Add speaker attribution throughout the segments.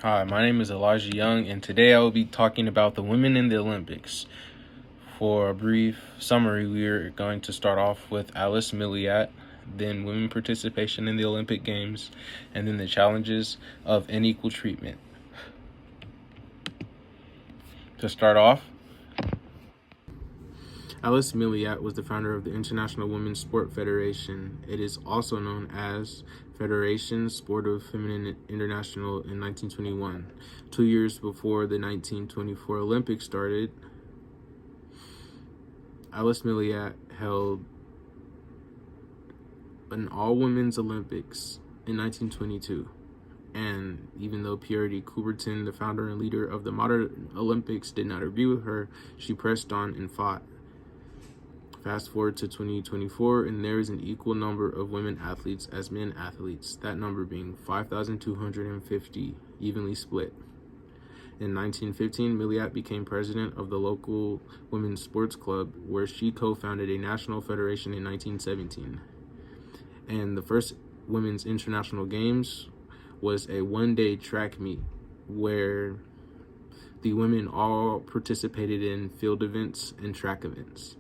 Speaker 1: Hi, my name is Elijah Young, and today I will be talking about the women in the Olympics. For a brief summary, we are going to start off with Alice Milliat, then women participation in the Olympic Games, and then the challenges of unequal treatment. To start off, Alice Milliat was the founder of the International Women's Sport Federation. It is also known as Fédération Sportive Féminine Internationale in 1921. 2 years before the 1924 Olympics started, Alice Milliat held an all-women's Olympics in 1922. And even though Pierre de Coubertin, the founder and leader of the modern Olympics, did not agree with her, she pressed on and fought. Fast forward to 2024, and there is an equal number of women athletes as men athletes, that number being 5,250, evenly split. In 1915, Milliat became president of the local women's sports club, where she co-founded a national federation in 1917. And the first women's international games was a one-day track meet where the women all participated in field events and track events.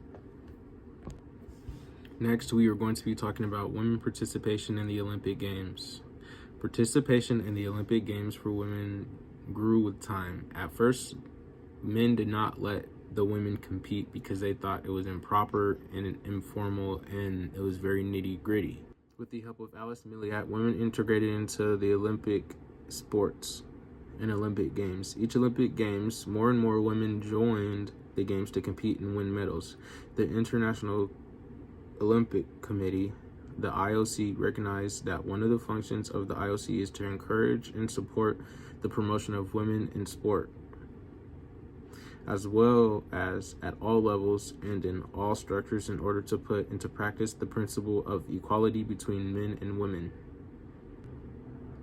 Speaker 1: Next, we are going to be talking about women participation in the Olympic Games. Participation in the Olympic Games for women grew with time. At first, men did not let the women compete because they thought it was improper and informal, and it was very nitty-gritty. With the help of Alice Milliat, women integrated into the Olympic sports and Olympic Games. Each Olympic Games, more and more women joined the games to compete and win medals. The International Olympic Committee, the IOC, recognized that one of the functions of the IOC is to encourage and support the promotion of women in sport, as well as at all levels and in all structures, in order to put into practice the principle of equality between men and women.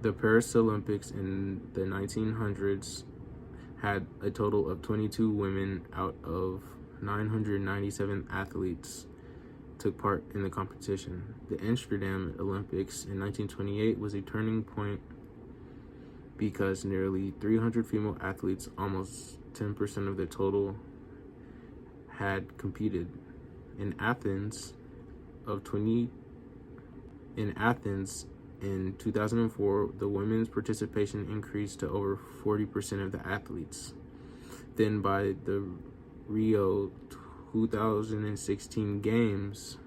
Speaker 1: The Paris Olympics in the 1900s had a total of 22 women out of 997 athletes took part in the competition. The Amsterdam Olympics in 1928 was a turning point because nearly 300 female athletes, almost 10% of the total, had competed. In Athens in 2004, the women's participation increased to over 40% of the athletes. Then by the Rio 2016 Games,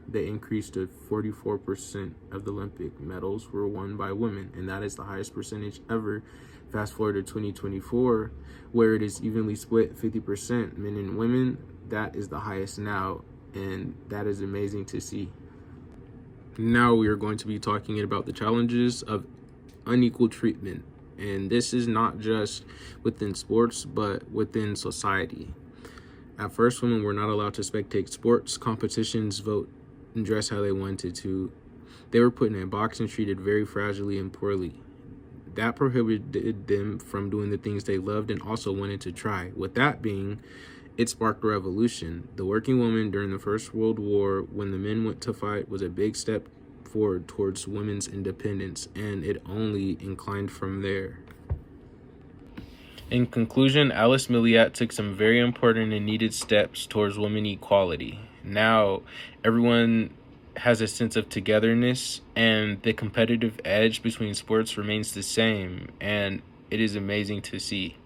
Speaker 1: they increased to 44% of the Olympic medals were won by women, and that is the highest percentage ever. Fast forward to 2024, where it is evenly split 50% men and women. That is the highest now, and that is amazing to see. Now we are going to be talking about the challenges of unequal treatment, and this is not just within sports, but within society. At first, women were not allowed to spectate sports competitions, vote, and dress how they wanted to. They were put in a box and treated very fragilely and poorly. That prohibited them from doing the things they loved and also wanted to try. With that being, it sparked a revolution. The working woman during the First World War, when the men went to fight, was a big step forward towards women's independence, and it only inclined from there. In conclusion, Alice Milliat took some very important and needed steps towards women equality. Now, everyone has a sense of togetherness, and the competitive edge between sports remains the same, and it is amazing to see.